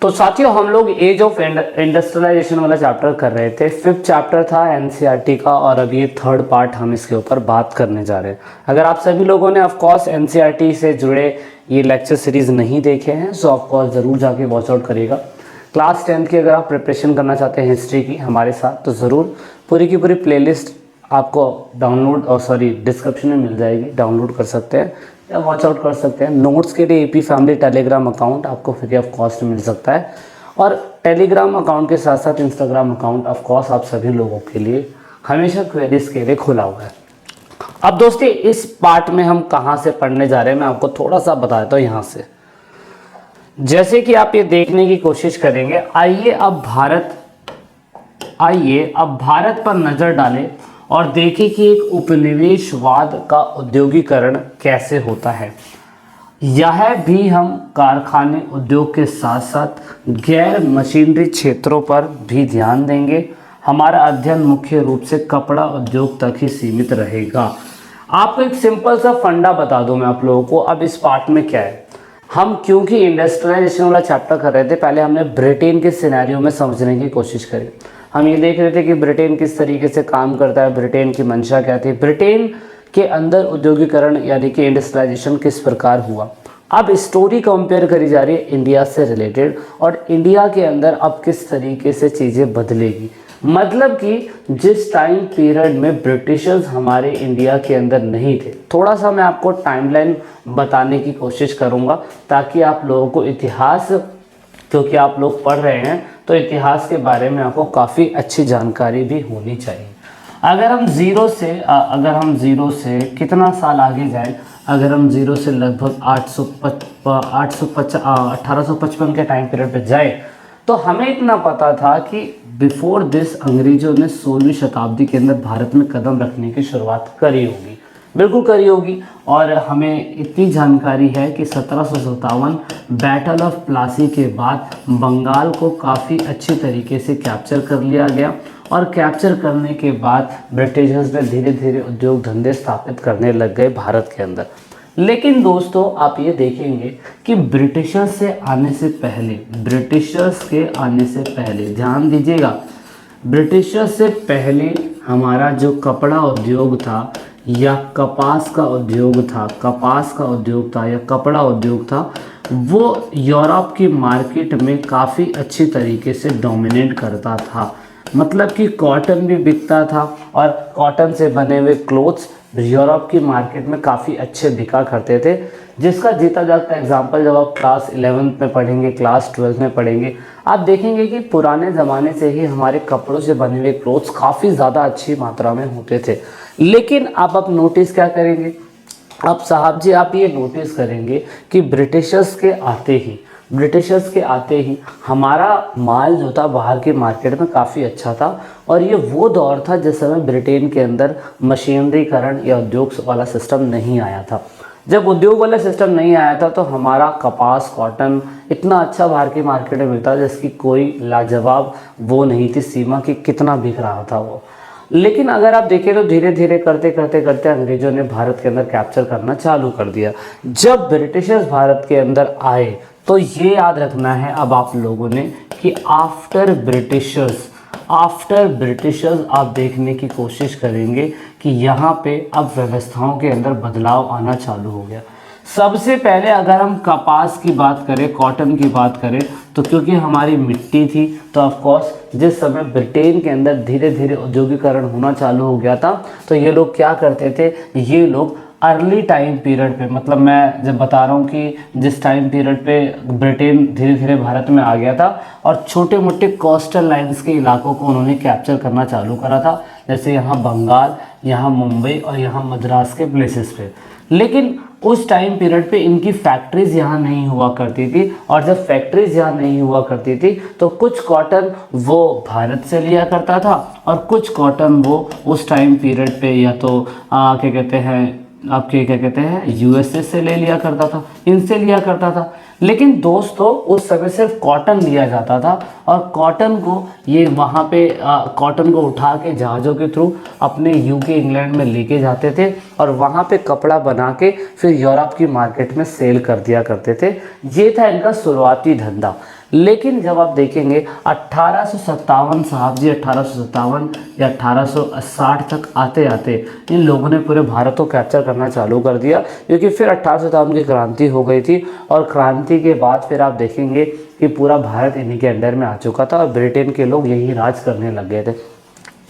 तो साथियों हम लोग एज ऑफ इंडस्ट्रियलाइजेशन वाला चैप्टर कर रहे थे। 5th चैप्टर था एनसीईआरटी का और अब ये 3rd पार्ट हम इसके ऊपर बात करने जा रहे हैं। अगर आप सभी लोगों ने ऑफ कोर्स एनसीईआरटी से जुड़े ये लेक्चर सीरीज नहीं देखे हैं तो ऑफ कोर्स ज़रूर जाके वॉच आउट करिएगा। क्लास 10th की अगर आप प्रिपरेशन करना चाहते हैं हिस्ट्री की हमारे साथ तो ज़रूर पूरी की पूरी प्लेलिस्ट आपको डाउनलोड डिस्क्रिप्शन में मिल जाएगी, डाउनलोड कर सकते हैं या वॉच आउट कर सकते हैं। नोट्स के लिए एपी फैमिली टेलीग्राम अकाउंट आपको फ्री ऑफ कॉस्ट मिल सकता है और टेलीग्राम अकाउंट के साथ साथ इंस्टाग्राम अकाउंट ऑफ कोर्स आप सभी लोगों के लिए हमेशा क्वेरीज के लिए खुला हुआ है। अब दोस्तों इस पार्ट में हम कहाँ से पढ़ने जा रहे हैं मैं आपको थोड़ा सा बता देता हूँ। यहाँ से जैसे कि आप ये देखने की कोशिश करेंगे, आइए अब भारत पर नज़र डालें और देखें कि एक उपनिवेशवाद का औद्योगिकरण कैसे होता है। यह भी हम कारखाने उद्योग के साथ साथ गैर मशीनरी क्षेत्रों पर भी ध्यान देंगे। हमारा अध्ययन मुख्य रूप से कपड़ा उद्योग तक ही सीमित रहेगा। आपको एक सिंपल सा फंडा बता दूं मैं आप लोगों को। अब इस पार्ट में क्या है, हम क्योंकि इंडस्ट्रियलाइजेशन वाला चैप्टर कर रहे थे, पहले हमने ब्रिटेन के सिनेरियो में समझने की कोशिश करी। हम ये देख रहे थे कि ब्रिटेन किस तरीके से काम करता है, ब्रिटेन की मंशा क्या थी, ब्रिटेन के अंदर औद्योगिकरण यानी कि इंडस्ट्रियलाइजेशन किस प्रकार हुआ। अब स्टोरी कंपेयर करी जा रही है इंडिया से रिलेटेड और इंडिया के अंदर अब किस तरीके से चीज़ें बदलेगी। मतलब कि जिस टाइम पीरियड में ब्रिटिशर्स हमारे इंडिया के अंदर नहीं थे, थोड़ा सा मैं आपको टाइमलाइन बताने की कोशिश करूँगा ताकि आप लोगों को इतिहास, क्योंकि आप लोग पढ़ रहे हैं तो इतिहास के बारे में आपको काफ़ी अच्छी जानकारी भी होनी चाहिए। अगर हम ज़ीरो से कितना साल आगे जाए, अगर हम ज़ीरो से लगभग 1855 के टाइम पीरियड पे जाए तो हमें इतना पता था कि बिफोर दिस अंग्रेजों ने 16वीं शताब्दी के अंदर भारत में कदम रखने की शुरुआत करी होगी, बिल्कुल करी होगी। और हमें इतनी जानकारी है कि 1757 बैटल ऑफ प्लासी के बाद बंगाल को काफ़ी अच्छी तरीके से कैप्चर कर लिया गया और कैप्चर करने के बाद ब्रिटिशर्स ने धीरे धीरे उद्योग धंधे स्थापित करने लग गए भारत के अंदर। लेकिन दोस्तों आप ये देखेंगे कि ब्रिटिशर्स के आने से पहले ध्यान दीजिएगा, ब्रिटिशर्स से पहले हमारा जो कपड़ा उद्योग था या कपास का उद्योग था या कपड़ा उद्योग था, वो यूरोप की मार्केट में काफ़ी अच्छी तरीके से डोमिनेट करता था। मतलब कि कॉटन भी बिकता था और कॉटन से बने हुए क्लोथ्स यूरोप की मार्केट में काफ़ी अच्छे बिका करते थे, जिसका जीता जागता एग्जाम्पल जब आप क्लास 11th में पढ़ेंगे, क्लास 12th में पढ़ेंगे, आप देखेंगे कि पुराने ज़माने से ही हमारे कपड़ों से बने हुए क्लोथ्स काफ़ी ज़्यादा अच्छी मात्रा में होते थे। लेकिन आप नोटिस क्या करेंगे, अब साहब जी आप ये नोटिस करेंगे कि ब्रिटिशर्स के आते ही हमारा माल जो था बाहर की मार्केट में काफ़ी अच्छा था। और ये वो दौर था जिस समय ब्रिटेन के अंदर मशीनरीकरण या उद्योग वाला सिस्टम नहीं आया था। जब उद्योग वाला सिस्टम नहीं आया था तो हमारा कपास, कॉटन इतना अच्छा बाहर की मार्केट में मिलता जिसकी कोई लाजवाब वो नहीं थी सीमा कि कितना बिक रहा था वो। लेकिन अगर आप देखें तो धीरे धीरे करते अंग्रेजों ने भारत के अंदर कैप्चर करना चालू कर दिया। जब ब्रिटिशर्स भारत के अंदर आए तो ये याद रखना है अब आप लोगों ने कि आफ्टर ब्रिटिशर्स आप देखने की कोशिश करेंगे कि यहाँ पे अब व्यवस्थाओं के अंदर बदलाव आना चालू हो गया। सबसे पहले अगर हम कपास की बात करें, कॉटन की बात करें, तो क्योंकि हमारी मिट्टी थी तो ऑफ कोर्स जिस समय ब्रिटेन के अंदर धीरे धीरे औद्योगिकरण होना चालू हो गया था तो ये लोग क्या करते थे, ये लोग अर्ली टाइम पीरियड पे, मतलब मैं जब बता रहा हूँ कि जिस टाइम पीरियड पे ब्रिटेन धीरे धीरे भारत में आ गया था और छोटे मोटे कोस्टल लाइंस के इलाकों को उन्होंने कैप्चर करना चालू करा था, जैसे यहाँ बंगाल, यहाँ मुंबई और यहाँ मद्रास के प्लेसेस पे। लेकिन उस टाइम पीरियड पे इनकी फैक्ट्रीज यहाँ नहीं हुआ करती थी और जब फैक्ट्रीज यहाँ नहीं हुआ करती थी तो कुछ कॉटन वो भारत से लिया करता था और कुछ कॉटन वो उस टाइम पीरियड पे या तो क्या कहते हैं यूएसए से ले लिया करता था, इनसे लिया करता था। लेकिन दोस्तों उस समय सिर्फ कॉटन लिया जाता था और कॉटन को ये वहाँ पे कॉटन को उठा के जहाज़ों के थ्रू अपने यूके इंग्लैंड में लेके जाते थे और वहाँ पे कपड़ा बना के फिर यूरोप की मार्केट में सेल कर दिया करते थे। ये था इनका शुरुआती धंधा। लेकिन जब आप देखेंगे 1857 साहब जी, 1857 या 1860 तक आते आते इन लोगों ने पूरे भारत को कैप्चर करना चालू कर दिया, क्योंकि फिर 1857 की क्रांति हो गई थी और क्रांति के बाद फिर आप देखेंगे कि पूरा भारत इन्हीं के अंडर में आ चुका था और ब्रिटेन के लोग यही राज करने लग गए थे।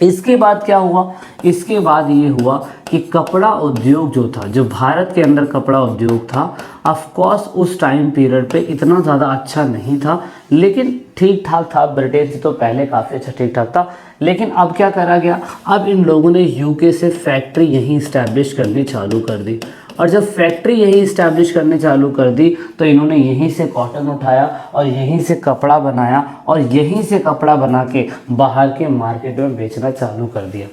इसके बाद क्या हुआ, इसके बाद ये हुआ कि कपड़ा उद्योग जो था, जो भारत के अंदर कपड़ा उद्योग था, ऑफ कोर्स उस टाइम पीरियड पे इतना ज़्यादा अच्छा नहीं था, लेकिन ठीक ठाक था। ब्रिटेन से तो पहले काफ़ी अच्छा ठीक ठाक था, लेकिन अब क्या करा गया, अब इन लोगों ने यूके से फैक्ट्री यहीं इस्टेब्लिश करनी चालू कर दी, और जब फैक्ट्री यहीं इस्टेब्लिश करनी चालू कर दी तो इन्होंने यहीं से कॉटन उठाया और यहीं से कपड़ा बनाया और यहीं से कपड़ा बना के बाहर के मार्केट में बेचना चालू कर दिया।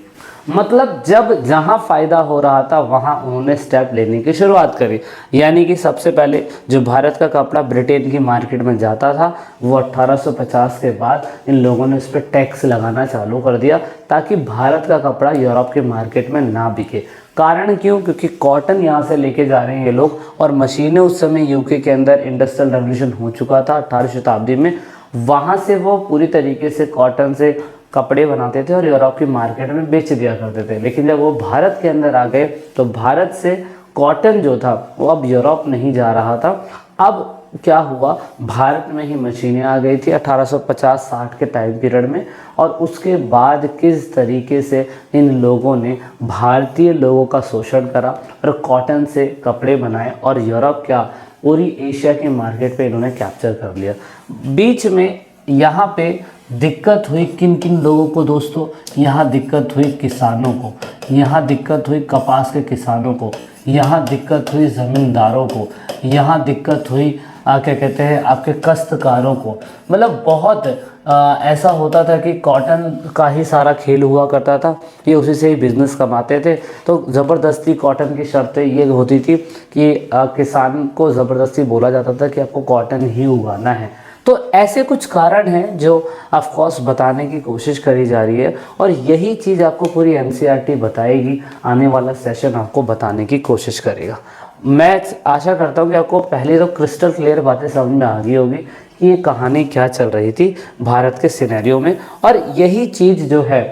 मतलब जब जहाँ फ़ायदा हो रहा था वहाँ उन्होंने स्टेप लेने की शुरुआत करी। यानी कि सबसे पहले जो भारत का कपड़ा ब्रिटेन की मार्केट में जाता था वो 1850 के बाद इन लोगों ने उस पर टैक्स लगाना चालू कर दिया, ताकि भारत का कपड़ा यूरोप के मार्केट में ना बिके। कारण क्यों, क्योंकि कॉटन यहाँ से लेके जा रहे हैं ये लोग, और मशीनें उस समय यूके के अंदर इंडस्ट्रियल रेवोल्यूशन हो चुका था 18वीं शताब्दी में, वहाँ से वो पूरी तरीके से कॉटन से कपड़े बनाते थे और यूरोप की मार्केट में बेच दिया करते थे। लेकिन जब वो भारत के अंदर आ गए तो भारत से कॉटन जो था वो अब यूरोप नहीं जा रहा था। अब क्या हुआ, भारत में ही मशीनें आ गई थी 1850-60 के टाइम पीरियड में, और उसके बाद किस तरीके से इन लोगों ने भारतीय लोगों का शोषण करा और कॉटन से कपड़े बनाए और यूरोप क्या पूरी एशिया के मार्केट पे इन्होंने कैप्चर कर लिया। बीच में यहाँ पे दिक्कत हुई किन किन लोगों को दोस्तों, यहाँ दिक्कत हुई किसानों को, यहाँ दिक्कत हुई कपास के किसानों को, यहाँ दिक्कत हुई ज़मींदारों को, यहाँ दिक्कत हुई क्या कहते हैं आपके काश्तकारों को। मतलब बहुत ऐसा होता था कि कॉटन का ही सारा खेल हुआ करता था, ये उसी से ही बिजनेस कमाते थे। तो ज़बरदस्ती कॉटन की शर्तें ये होती थी कि किसान को ज़बरदस्ती बोला जाता था कि आपको कॉटन ही उगाना है। तो ऐसे कुछ कारण हैं जो ऑफ कोर्स बताने की कोशिश करी जा रही है, और यही चीज़ आपको पूरी एनसीईआरटी बताएगी, आने वाला सेशन आपको बताने की कोशिश करेगा। मैं आशा करता हूँ कि आपको पहले तो क्रिस्टल क्लियर बातें समझ में आ गई होगी कि ये कहानी क्या चल रही थी भारत के सिनेरियो में, और यही चीज़ जो है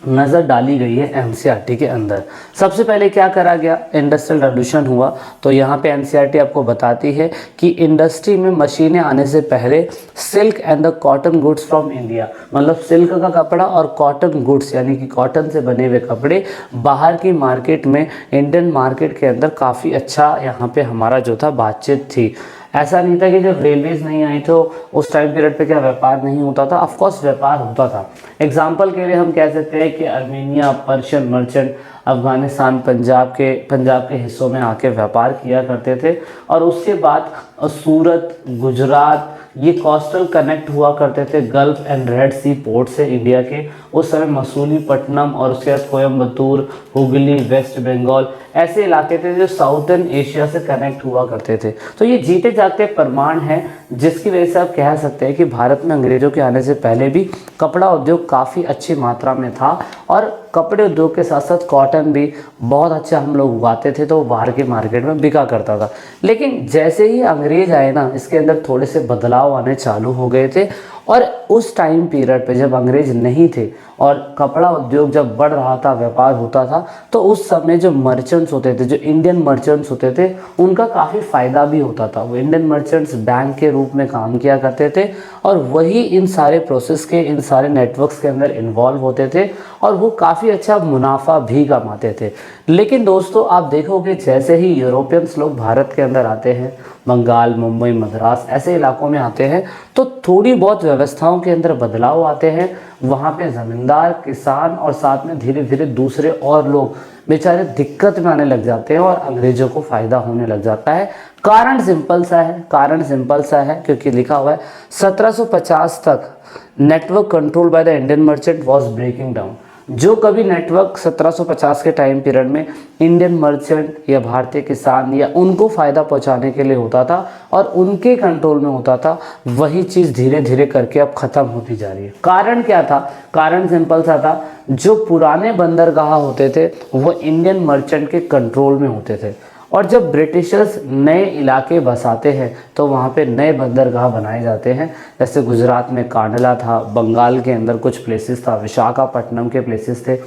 नज़र डाली गई है एनसीईआरटी के अंदर। सबसे पहले क्या करा गया, इंडस्ट्रियल रेवोल्यूशन हुआ। तो यहाँ पे एनसीईआरटी आपको बताती है कि इंडस्ट्री में मशीनें आने से पहले silk and the cotton goods from India, मतलब सिल्क का कपड़ा और कॉटन गुड्स यानी कि कॉटन से बने हुए कपड़े बाहर की मार्केट में, इंडियन मार्केट के अंदर काफ़ी अच्छा यहाँ पे हमारा जो था बातचीत थी। ऐसा नहीं था कि जब रेलवेज नहीं आई तो उस टाइम पीरियड पे क्या व्यापार नहीं होता था, ऑफ कोर्स व्यापार होता था। एग्जांपल के लिए हम कह सकते हैं कि Armenia, Persian merchant Afghanistan, Punjab के हिस्सों में आके व्यापार किया करते थे, और उसके बाद सूरत, गुजरात, ये कोस्टल कनेक्ट हुआ करते थे Gulf and Red Sea port से इंडिया के। उस समय मसूलीपट्टनम और उसके बाद कोयम्बतूर, हुगली, वेस्ट बंगाल ऐसे इलाके थे जो साउथर्न एशिया से कनेक्ट हुआ करते थे। तो ये जीते जागते प्रमाण हैं जिसकी वजह से आप कह सकते हैं कि भारत में अंग्रेज़ों के आने से पहले भी कपड़ा उद्योग काफ़ी अच्छी मात्रा में था, और कपड़े उद्योग के साथ साथ कॉटन भी बहुत अच्छा हम लोग उगाते थे, तो वो बाहर के मार्केट में बिका करता था। लेकिन जैसे ही अंग्रेज़ आए ना, इसके अंदर थोड़े से बदलाव आने चालू हो गए थे, और उस टाइम पीरियड पे जब अंग्रेज़ नहीं थे और कपड़ा उद्योग जब बढ़ रहा था, व्यापार होता था, तो उस समय जो मर्चेंट्स होते थे, जो इंडियन मर्चेंट्स होते थे, उनका काफ़ी फ़ायदा भी होता था। वो इंडियन मर्चेंट्स बैंक के रूप में काम किया करते थे, और वही इन सारे प्रोसेस के, इन सारे नेटवर्क्स के अंदर इन्वॉल्व होते थे, और वो काफ़ी अच्छा मुनाफा भी कमाते थे। लेकिन दोस्तों आप देखोगे जैसे ही यूरोपियंस लोग भारत के अंदर आते हैं, बंगाल, मुंबई, मद्रास ऐसे इलाकों में आते हैं, तो थोड़ी बहुत व्यवस्थाओं के अंदर बदलाव आते हैं। वहाँ पे ज़मींदार, किसान और साथ में धीरे धीरे दूसरे और लोग बेचारे दिक्कत में आने लग जाते हैं, और अंग्रेज़ों को फ़ायदा होने लग जाता है। कारण सिंपल सा है क्योंकि लिखा हुआ है 1750 तक network control by the Indian merchant was breaking down. जो कभी नेटवर्क 1750 के टाइम पीरियड में इंडियन मर्चेंट या भारतीय किसान या उनको फ़ायदा पहुंचाने के लिए होता था और उनके कंट्रोल में होता था, वही चीज़ धीरे धीरे करके अब ख़त्म होती जा रही है। कारण क्या था? कारण सिंपल सा था, जो पुराने बंदरगाह होते थे वो इंडियन मर्चेंट के कंट्रोल में होते थे, और जब ब्रिटिशर्स नए इलाके बसाते हैं तो वहाँ पे नए बंदरगाह बनाए जाते हैं। जैसे गुजरात में कांडला था, बंगाल के अंदर कुछ प्लेसेस था, विशाखापट्टनम के प्लेसेस थे।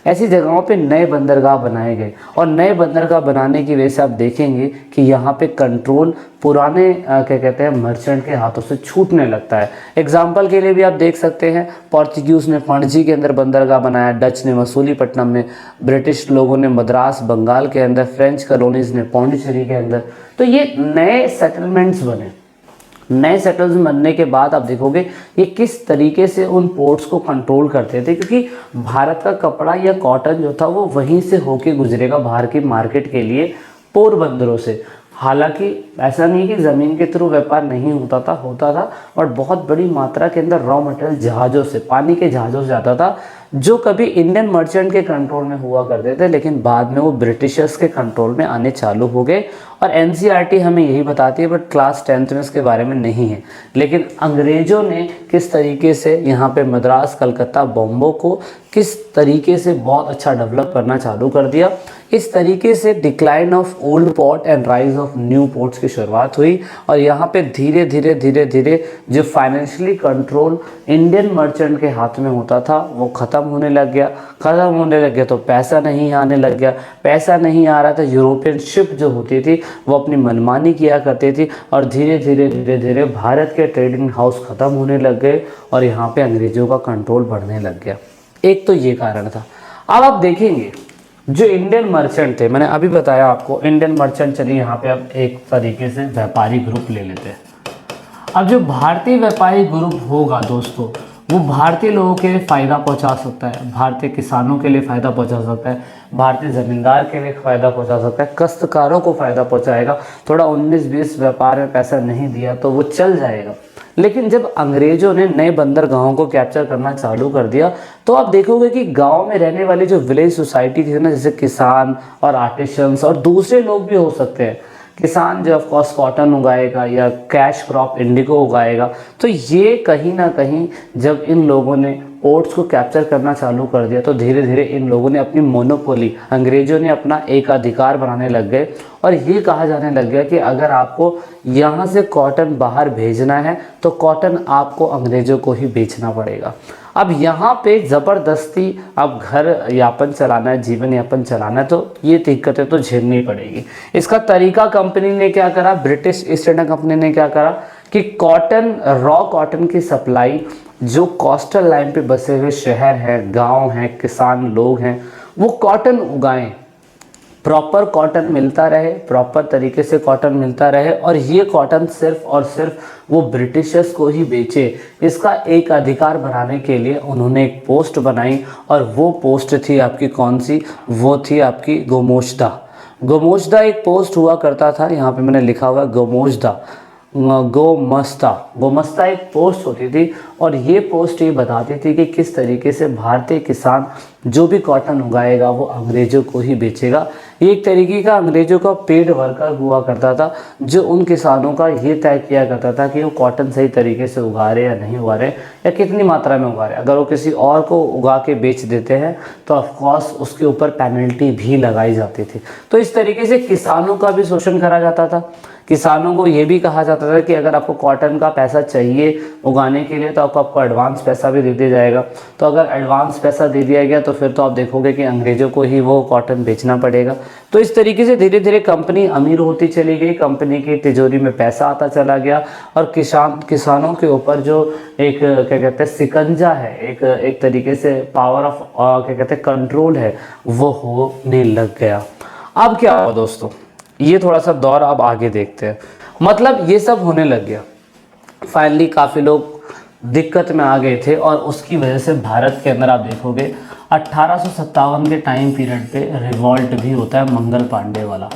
ऐसी जगहों पे नए बंदरगाह बनाए गए और नए बंदरगाह बनाने की वजह से आप देखेंगे कि यहाँ पे कंट्रोल पुराने क्या कहते हैं मर्चेंट के हाथों से छूटने लगता है। एग्जाम्पल के लिए भी आप देख सकते हैं, पोर्चुगीज़ ने पणजी के अंदर बंदरगाह बनाया, डच ने मसूलीपट्टनम में, ब्रिटिश लोगों ने मद्रास बंगाल के अंदर, फ्रेंच कॉलोनीज ने पौंडीचेरी के अंदर। तो ये नए सेटलमेंट्स बने। नए सेटल्स बनने के बाद आप देखोगे ये किस तरीके से उन पोर्ट्स को कंट्रोल करते थे, क्योंकि भारत का कपड़ा या कॉटन जो था वो वहीं से होके गुजरेगा बाहर की मार्केट के लिए, पोरबंदरों से। हालांकि ऐसा नहीं कि ज़मीन के थ्रू व्यापार नहीं होता था और बहुत बड़ी मात्रा के अंदर रॉ मटेरियल जहाज़ों से, पानी के जहाज़ों से जाता था, जो कभी इंडियन मर्चेंट के कंट्रोल में हुआ करते थे, लेकिन बाद में वो ब्रिटिशर्स के कंट्रोल में आने चालू हो गए। और एनसीईआरटी हमें यही बताती है, बट क्लास 10th में इसके बारे में नहीं है। लेकिन अंग्रेज़ों ने किस तरीके से यहाँ पे मद्रास, कलकत्ता, बॉम्बे को किस तरीके से बहुत अच्छा डेवलप करना चालू कर दिया। इस तरीके से decline of old port and rise of new ports की शुरुआत हुई और यहाँ पे धीरे धीरे जो फाइनेंशियली कंट्रोल इंडियन मर्चेंट के हाथ में होता था वो ख़त्म होने लग गया तो पैसा नहीं आने लग गया। पैसा नहीं आ रहा था, यूरोपियन शिप जो होती थी वो अपनी मनमानी किया करती थी और धीरे धीरे भारत के ट्रेडिंग हाउस ख़त्म होने लग गए और यहाँ पे अंग्रेज़ों का कंट्रोल बढ़ने लग गया। एक तो ये कारण था। अब आप देखेंगे जो इंडियन मर्चेंट थे, मैंने अभी बताया आपको इंडियन मर्चेंट, चलिए यहाँ पे अब एक तरीके से व्यापारी ग्रुप ले लेते हैं। अब जो भारतीय व्यापारी ग्रुप होगा दोस्तों, वो भारतीय लोगों के लिए फ़ायदा पहुंचा सकता है, भारतीय किसानों के लिए फ़ायदा पहुंचा सकता है, भारतीय ज़मींदार के लिए फ़ायदा पहुंचा सकता है, काश्तकारों को फ़ायदा पहुंचाएगा। थोड़ा 19-20 व्यापार में पैसा नहीं दिया तो वो चल जाएगा। लेकिन जब अंग्रेज़ों ने नए बंदरगाहों को कैप्चर करना चालू कर दिया तो आप देखोगे कि गांव में रहने वाली जो विलेज सोसाइटी थी ना, जैसे किसान और आर्टिशंस और दूसरे लोग भी हो सकते हैं, किसान जो ऑफकोर्स कॉटन उगाएगा या कैश क्रॉप इंडिगो उगाएगा, तो ये कहीं ना कहीं जब इन लोगों ने पोर्ट्स को कैप्चर करना चालू कर दिया तो धीरे धीरे इन लोगों ने अपनी मोनोपोली, अंग्रेज़ों ने अपना एक अधिकार बनाने लग गए और ये कहा जाने लग गया कि अगर आपको यहाँ से कॉटन बाहर भेजना है तो कॉटन आपको अंग्रेज़ों को ही बेचना पड़ेगा। अब यहाँ पे ज़बरदस्ती अब घर यापन चलाना है, जीवन यापन चलाना है, तो ये दिक्कतें तो झेलनी पड़ेगी। इसका तरीका कंपनी ने क्या करा, ब्रिटिश ईस्ट इंडिया कंपनी ने क्या करा कि कॉटन, रॉ कॉटन की सप्लाई जो कोस्टल लाइन पे बसे हुए शहर हैं, गांव हैं, किसान लोग हैं, वो कॉटन उगाएं, प्रॉपर कॉटन मिलता रहे, प्रॉपर तरीके से कॉटन मिलता रहे और ये कॉटन सिर्फ और सिर्फ वो ब्रिटिशर्स को ही बेचे। इसका एक अधिकार बनाने के लिए उन्होंने एक पोस्ट बनाई और वो पोस्ट थी आपकी कौन सी, वो थी आपकी गोमोश्ता। गोमोश्ता एक पोस्ट हुआ करता था, यहाँ पे मैंने लिखा हुआ है गोमोश्ता, गोमस्ता एक पोस्ट होती थी और ये पोस्ट ये बताती थी कि किस तरीके से भारतीय किसान जो भी कॉटन उगाएगा वो अंग्रेज़ों को ही बेचेगा। ये एक तरीके का अंग्रेज़ों का पेड वर्कर हुआ करता था जो उन किसानों का ये तय किया करता था कि वो कॉटन सही तरीके से उगा रहे या नहीं उगा रहे या कितनी मात्रा में उगा रहे। अगर वो किसी और को उगा के बेच देते हैं तो ऑफकोर्स उसके ऊपर पेनल्टी भी लगाई जाती थी। तो इस तरीके से किसानों का भी शोषण करा जाता था। किसानों को ये भी कहा जाता था कि अगर आपको कॉटन का पैसा चाहिए उगाने के लिए तो आपको एडवांस पैसा भी दे दिया जाएगा। तो अगर एडवांस पैसा दे दिया गया तो फिर तो आप देखोगे कि अंग्रेज़ों को ही वो कॉटन बेचना पड़ेगा। तो इस तरीके से धीरे धीरे कंपनी अमीर होती चली गई, कंपनी की तिजोरी में पैसा आता चला गया और किसानों के ऊपर जो एक क्या कहते हैं सिकंजा है, एक तरीके से पावर ऑफ क्या कहते हैं कंट्रोल है, वो होने लग गया। अब क्या हुआ दोस्तों, ये थोड़ा सा दौर अब आगे देखते हैं। मतलब ये सब होने लग गया, फाइनली काफ़ी लोग दिक्कत में आ गए थे और उसकी वजह से भारत के अंदर आप देखोगे 1857 के टाइम पीरियड पे रिवॉल्ट भी होता है, मंगल पांडे वाला।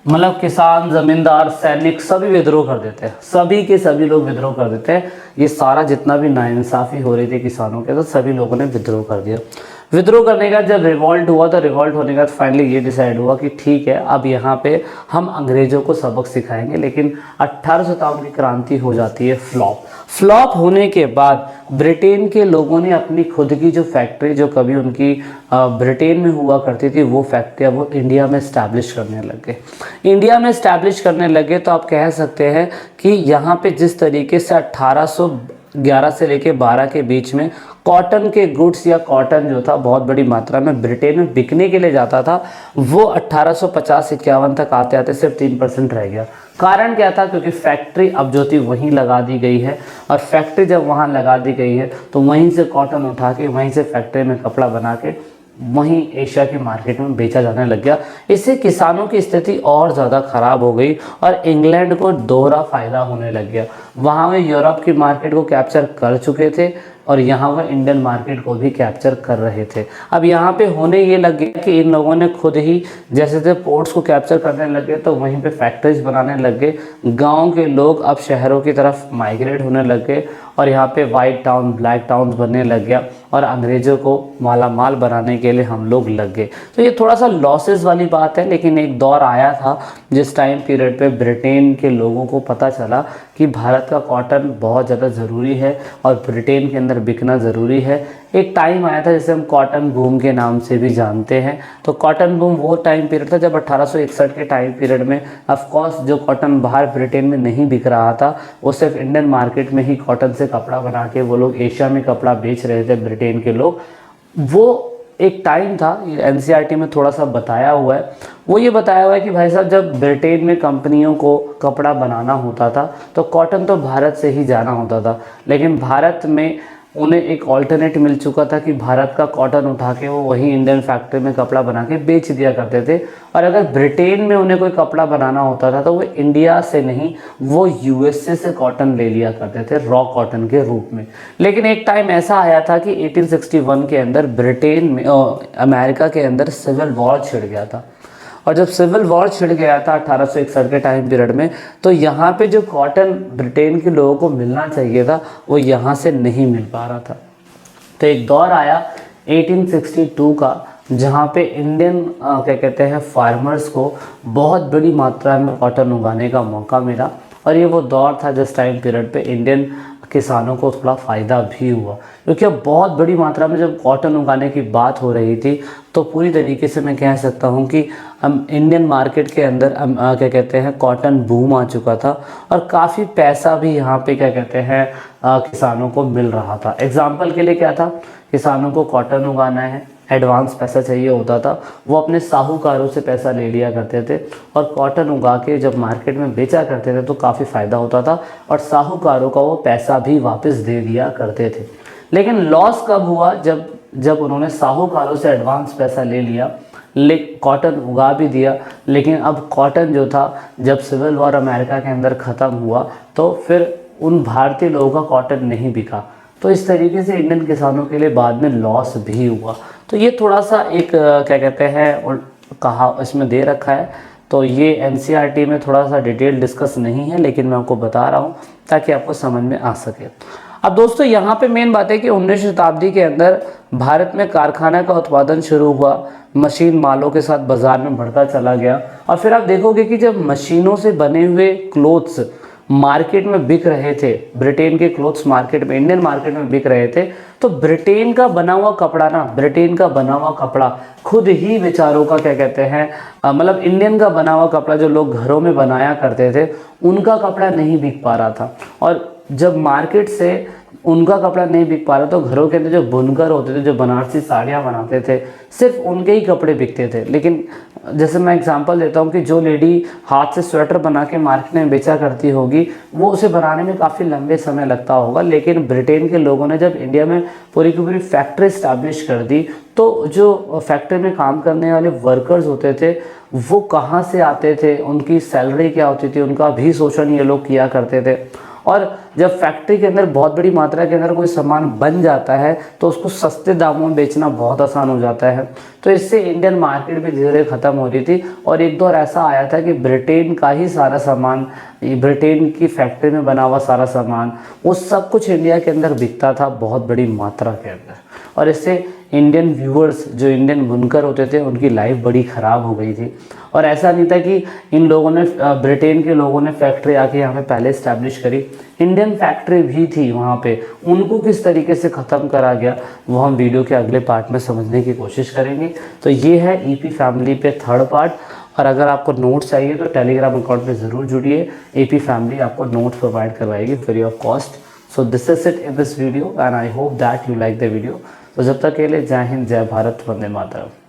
मतलब किसान, जमींदार, सैनिक सभी विद्रोह कर देते हैं, सभी के सभी लोग विद्रोह कर देते हैं। ये सारा जितना भी नाइंसाफ़ी हो रही थी किसानों के, तो सभी लोगों ने विद्रोह कर दिया। विद्रोह करने का जब रिवॉल्ट हुआ तो रिवॉल्ट होने का फाइनली ये डिसाइड हुआ कि ठीक है अब यहाँ पे हम अंग्रेज़ों को सबक सिखाएंगे। लेकिन 1857 की क्रांति हो जाती है फ्लॉप। फ्लॉप होने के बाद ब्रिटेन के लोगों ने अपनी खुद की जो फैक्ट्री जो कभी उनकी ब्रिटेन में हुआ करती थी वो फैक्ट्री वो इंडिया में इस्टेब्लिश करने लग गए। इंडिया में इस्टेब्लिश करने लगे तो आप कह सकते हैं कि यहाँ पे जिस तरीके से 1811 से लेके 12 के बीच में कॉटन के गुड्स या कॉटन जो था बहुत बड़ी मात्रा में ब्रिटेन में बिकने के लिए जाता था, वो 1850-51 तक आते आते सिर्फ 3% रह गया। कारण क्या था? क्योंकि फैक्ट्री अब जो थी वहीं लगा दी गई है, और फैक्ट्री जब वहाँ लगा दी गई है तो वहीं से कॉटन उठा के वहीं से फैक्ट्री में कपड़ा बना के वहीं एशिया की मार्केट में बेचा जाने लग गया। इससे किसानों की स्थिति और ज़्यादा ख़राब हो गई और इंग्लैंड को दोहरा फ़ायदा होने लग गया। वहाँ वे यूरोप की मार्केट को कैप्चर कर चुके थे और यहाँ वह इंडियन मार्केट को भी कैप्चर कर रहे थे। अब यहाँ पे होने ये लग गया कि इन लोगों ने खुद ही जैसे जैसे पोर्ट्स को कैप्चर करने लगे तो वहीं पे फैक्ट्रीज बनाने लग गए। गाँव के लोग अब शहरों की तरफ माइग्रेट होने लग गए और यहाँ पे वाइट टाउन ब्लैक टाउन बनने लग गया और अंग्रेज़ों को माला माल बनाने के लिए हम लोग लग गए। तो ये थोड़ा सा लॉसेस वाली बात है, लेकिन एक दौर आया था जिस टाइम पीरियड पे ब्रिटेन के लोगों को पता चला कि भारत का कॉटन बहुत ज़्यादा ज़रूरी है और ब्रिटेन के अंदर बिकना ज़रूरी है। एक टाइम आया था जिसे हम कॉटन बूम के नाम से भी जानते हैं। तो कॉटन बूम वो टाइम पीरियड था जब 1861 के टाइम पीरियड में ऑफ कोर्स जो कॉटन बाहर ब्रिटेन में नहीं बिक रहा था, वो सिर्फ इंडियन मार्केट में ही कॉटन से कपड़ा बना के वो लोग एशिया में कपड़ा बेच रहे थे ब्रिटेन के लोग। वो एक टाइम था, एनसीईआरटी में थोड़ा सा बताया हुआ है। वो ये बताया हुआ है कि भाई साहब जब ब्रिटेन में कंपनियों को कपड़ा बनाना होता था तो कॉटन तो भारत से ही जाना होता था, लेकिन भारत में उन्हें एक ऑल्टरनेट मिल चुका था कि भारत का कॉटन उठा के वो वहीं इंडियन फैक्ट्री में कपड़ा बना के बेच दिया करते थे। और अगर ब्रिटेन में उन्हें कोई कपड़ा बनाना होता था तो वो इंडिया से नहीं, वो यूएसए से कॉटन ले लिया करते थे रॉ कॉटन के रूप में। लेकिन एक टाइम ऐसा आया था कि 1861 के अंदर ब्रिटेन में अमेरिका के अंदर सिविल वॉर छिड़ गया था, और जब सिविल वॉर छिड़ गया था 1861 के टाइम पीरियड में, तो यहाँ पे जो कॉटन ब्रिटेन के लोगों को मिलना चाहिए था वो यहाँ से नहीं मिल पा रहा था। तो एक दौर आया 1862 का जहाँ पे इंडियन क्या कहते हैं फार्मर्स को बहुत बड़ी मात्रा में कॉटन उगाने का मौका मिला, और ये वो दौर था जिस टाइम पीरियड पे इंडियन किसानों को थोड़ा फ़ायदा भी हुआ, क्योंकि अब बहुत बड़ी मात्रा में जब कॉटन उगाने की बात हो रही थी तो पूरी तरीके से मैं कह सकता हूँ कि इंडियन मार्केट के अंदर क्या कहते हैं कॉटन बूम आ चुका था और काफ़ी पैसा भी यहाँ पे क्या कहते हैं किसानों को मिल रहा था। एग्जाम्पल के लिए क्या था, किसानों को कॉटन उगाना है, एडवांस पैसा चाहिए होता था, वो अपने साहूकारों से पैसा ले लिया करते थे और कॉटन उगा के जब मार्केट में बेचा करते थे तो काफ़ी फ़ायदा होता था और साहूकारों का वो पैसा भी वापस दे दिया करते थे। लेकिन लॉस कब हुआ, जब उन्होंने साहूकारों से एडवांस पैसा ले लिया, कॉटन उगा भी दिया, लेकिन अब कॉटन जो था जब सिविल वॉर अमेरिका के अंदर ख़त्म हुआ तो फिर उन भारतीय लोगों का कॉटन नहीं बिका। तो इस तरीके से इंडियन किसानों के लिए बाद में लॉस भी हुआ। तो ये थोड़ा सा एक क्या कहते हैं कहा इसमें दे रखा है, तो ये एनसीईआरटी में थोड़ा सा डिटेल डिस्कस नहीं है, लेकिन मैं आपको बता रहा हूँ ताकि आपको समझ में आ सके। अब दोस्तों यहाँ पे मेन बात है कि 19वीं शताब्दी के अंदर भारत में कारखाना का उत्पादन शुरू हुआ, मशीन मालों के साथ बाज़ार में बढ़ता चला गया, और फिर आप देखोगे कि जब मशीनों से बने हुए क्लोथ्स मार्केट में बिक रहे थे, ब्रिटेन के क्लोथ्स मार्केट में इंडियन मार्केट में बिक रहे थे, तो ब्रिटेन का बना हुआ कपड़ा खुद ही बेचारों का क्या कहते हैं मतलब इंडियन का बना हुआ कपड़ा जो लोग घरों में बनाया करते थे उनका कपड़ा नहीं बिक पा रहा था। और जब मार्केट से उनका कपड़ा नहीं बिक पा रहा तो घरों के अंदर जो बुनकर होते थे, जो बनारसी साड़ियाँ बनाते थे, सिर्फ उनके ही कपड़े बिकते थे। लेकिन जैसे मैं एग्जांपल देता हूँ कि जो लेडी हाथ से स्वेटर बना के मार्केट में बेचा करती होगी वो उसे बनाने में काफ़ी लंबे समय लगता होगा, लेकिन ब्रिटेन के लोगों ने जब इंडिया में पूरी की पूरी फैक्ट्री इस्टेब्लिश कर दी तो जो फैक्ट्री में काम करने वाले वर्कर्स होते थे वो कहाँ से आते थे, उनकी सैलरी क्या होती थी, उनका भी शोषण ये लोग किया करते थे। और जब फैक्ट्री के अंदर बहुत बड़ी मात्रा के अंदर कोई सामान बन जाता है तो उसको सस्ते दामों में बेचना बहुत आसान हो जाता है। तो इससे इंडियन मार्केट भी धीरे धीरे ख़त्म हो रही थी और एक दौर ऐसा आया था कि ब्रिटेन का ही सारा सामान, ब्रिटेन की फैक्ट्री में बना हुआ सारा सामान, वो सब कुछ इंडिया के अंदर बिकता था बहुत बड़ी मात्रा के अंदर, और इससे इंडियन व्यूअर्स जो इंडियन बुनकर होते थे उनकी लाइफ बड़ी ख़राब हो गई थी। और ऐसा नहीं था कि इन लोगों ने ब्रिटेन के लोगों ने फैक्ट्री आके यहाँ पे पहले इस्टेब्लिश करी, इंडियन इंडियन फैक्ट्री भी थी वहाँ पे, उनको किस तरीके से ख़त्म करा गया वो हम वीडियो के अगले पार्ट में समझने की कोशिश करेंगे। तो ये है ईपी फैमिली पे थर्ड पार्ट। और अगर आपको नोट्स चाहिए तो टेलीग्राम अकाउंट में ज़रूर जुड़िए, ईपी फैमिली आपको नोट्स प्रोवाइड करवाएगी free of cost. So this is it in this video and I hope that you like the video. तो जब तक के लिए जय हिंद, जय भारत, वंदे मातरम।